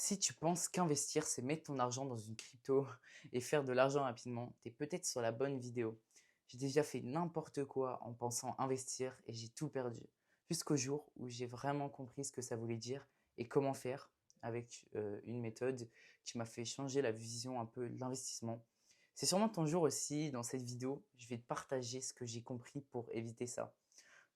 Si tu penses qu'investir, c'est mettre ton argent dans une crypto et faire de l'argent rapidement, tu es peut-être sur la bonne vidéo. J'ai déjà fait n'importe quoi en pensant investir et j'ai tout perdu. Jusqu'au jour où j'ai vraiment compris ce que ça voulait dire et comment faire avec une méthode qui m'a fait changer la vision un peu de l'investissement. C'est sûrement ton jour aussi. Dans cette vidéo, je vais te partager ce que j'ai compris pour éviter ça.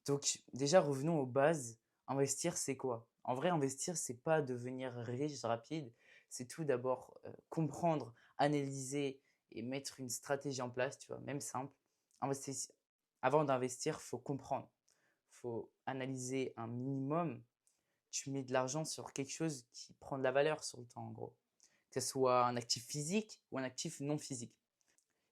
Donc déjà, revenons aux bases. Investir, c'est quoi? En vrai, investir, c'est pas devenir riche rapide. C'est tout d'abord comprendre, analyser et mettre une stratégie en place, tu vois, même simple. Investis- Avant d'investir, faut comprendre, faut analyser un minimum. Tu mets de l'argent sur quelque chose qui prend de la valeur sur le temps, en gros. Que ce soit un actif physique ou un actif non physique.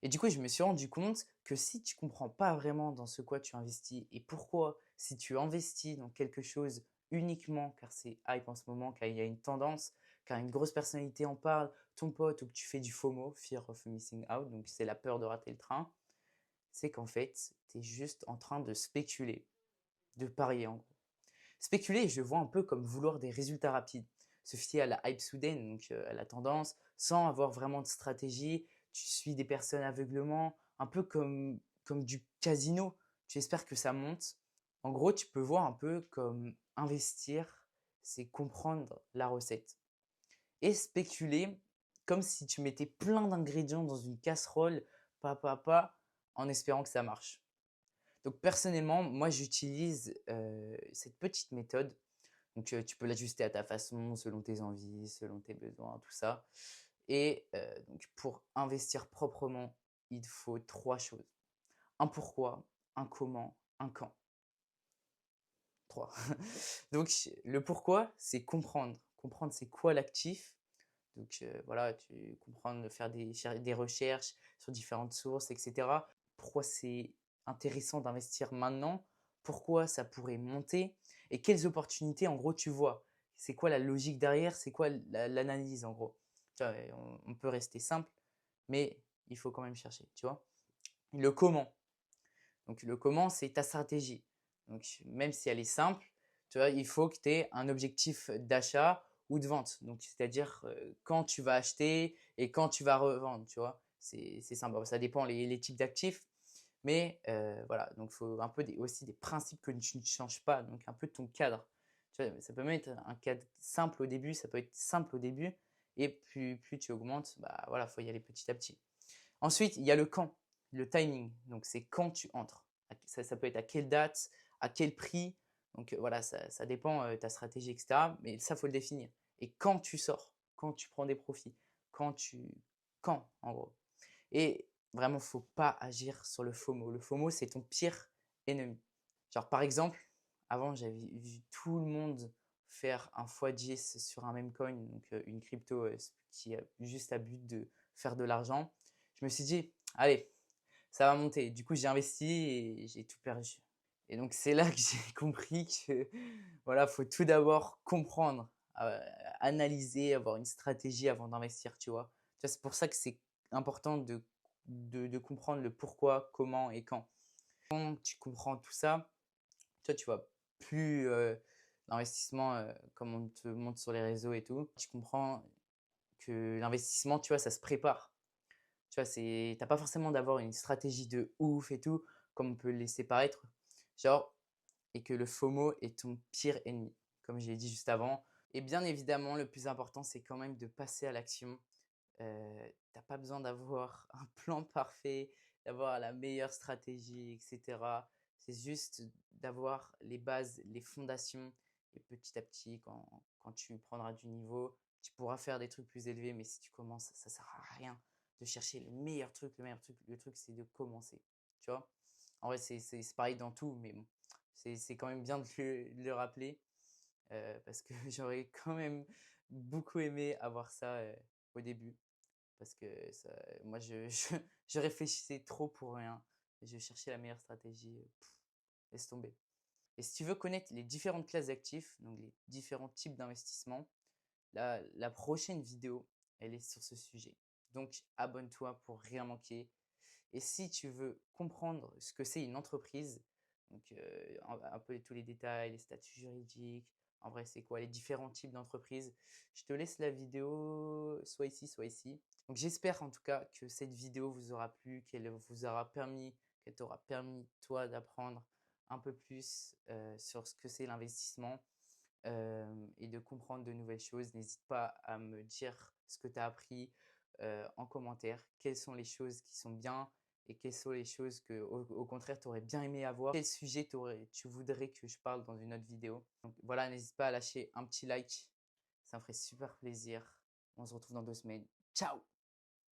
Et du coup, je me suis rendu compte que si tu comprends pas vraiment dans ce quoi tu investis et pourquoi, si tu investis dans quelque chose uniquement car c'est hype en ce moment, car il y a une tendance, car une grosse personnalité en parle, ton pote, ou que tu fais du FOMO, Fear of Missing Out, donc c'est la peur de rater le train, c'est qu'en fait, tu es juste en train de spéculer, de parier en gros. Spéculer, je le vois un peu comme vouloir des résultats rapides, se fier à la hype soudaine, donc à la tendance, sans avoir vraiment de stratégie. Tu suis des personnes aveuglement, un peu comme du casino. Tu espères que ça monte. En gros, tu peux voir un peu comme investir, c'est comprendre la recette. Et spéculer, comme si tu mettais plein d'ingrédients dans une casserole, pas, en espérant que ça marche. Donc personnellement, moi j'utilise cette petite méthode. Donc tu peux l'ajuster à ta façon, selon tes envies, selon tes besoins, tout ça. Et donc pour investir proprement, il faut trois choses. Un pourquoi, un comment, un quand. Trois. Donc le pourquoi, c'est comprendre. Comprendre c'est quoi l'actif. Donc voilà, tu comprends, faire des recherches sur différentes sources, etc. Pourquoi c'est intéressant d'investir maintenant? Pourquoi ça pourrait monter? Et quelles opportunités en gros tu vois? C'est quoi la logique derrière? C'est quoi l'analyse en gros? Tu vois, on peut rester simple, mais il faut quand même chercher, tu vois? Le comment. Donc le comment, c'est ta stratégie. Donc même si elle est simple, tu vois, il faut que tu aies un objectif d'achat ou de vente. Donc c'est-à-dire quand tu vas acheter et quand tu vas revendre, tu vois. C'est simple. Bon, ça dépend les types d'actifs. Mais voilà, donc il faut un peu aussi des principes que tu ne changes pas, donc un peu ton cadre. Tu vois, ça peut même être un cadre simple au début, ça peut être simple au début, et plus tu augmentes, bah voilà, faut y aller petit à petit. Ensuite, il y a le quand, le timing. Donc, c'est quand tu entres. Ça peut être à quelle date, à quel prix. Donc, voilà, ça dépend de ta stratégie, etc. Mais ça, faut le définir. Et quand tu sors, quand tu prends des profits, quand tu. Quand, en gros. Et vraiment, faut pas agir sur le FOMO. Le FOMO, c'est ton pire ennemi. Genre, par exemple, avant, j'avais vu tout le monde faire un x10 sur un même coin, donc une crypto qui a juste à but de faire de l'argent. Je me suis dit, allez, ça va monter. Du coup, j'ai investi et j'ai tout perdu. Et donc, c'est là que j'ai compris que, voilà, faut tout d'abord comprendre, euh, analyser, avoir une stratégie avant d'investir, tu vois. C'est pour ça que c'est important de comprendre le pourquoi, comment et quand. Quand tu comprends tout ça, toi, tu vois plus l'investissement comme on te montre sur les réseaux et tout. Tu comprends que l'investissement, tu vois, ça se prépare. Tu vois, t'as pas forcément d'avoir une stratégie de ouf et tout, comme on peut le laisser paraître. Genre, et que le FOMO est ton pire ennemi, comme j'ai dit juste avant. Et bien évidemment, le plus important, c'est quand même de passer à l'action. T'as pas besoin d'avoir un plan parfait, d'avoir la meilleure stratégie, etc. C'est juste d'avoir les bases, les fondations. Et petit à petit, quand tu prendras du niveau, tu pourras faire des trucs plus élevés. Mais si tu commences, ça sert à rien de chercher le meilleur truc. Le meilleur truc, le truc, c'est de commencer. Tu vois? En vrai, c'est pareil dans tout, mais bon, c'est quand même bien de le rappeler parce que j'aurais quand même beaucoup aimé avoir ça au début. Parce que ça, moi, je réfléchissais trop pour rien. Je cherchais la meilleure stratégie. Laisse tomber. Et si tu veux connaître les différentes classes d'actifs, donc les différents types d'investissements, la prochaine vidéo, elle est sur ce sujet. Donc, abonne-toi pour rien manquer. Et si tu veux comprendre ce que c'est une entreprise, donc un peu tous les détails, les statuts juridiques, En vrai, c'est quoi les différents types d'entreprises. Je te laisse la vidéo soit ici, soit ici. Donc j'espère en tout cas que cette vidéo vous aura plu, qu'elle t'aura permis toi d'apprendre un peu plus sur ce que c'est l'investissement et de comprendre de nouvelles choses. N'hésite pas à me dire ce que tu as appris en commentaire, quelles sont les choses qui sont bien et quelles sont les choses que, au contraire, tu aurais bien aimé avoir. Quel sujet tu voudrais que je parle dans une autre vidéo. Donc voilà, n'hésite pas à lâcher un petit like, ça me ferait super plaisir. On se retrouve dans 2 semaines. Ciao!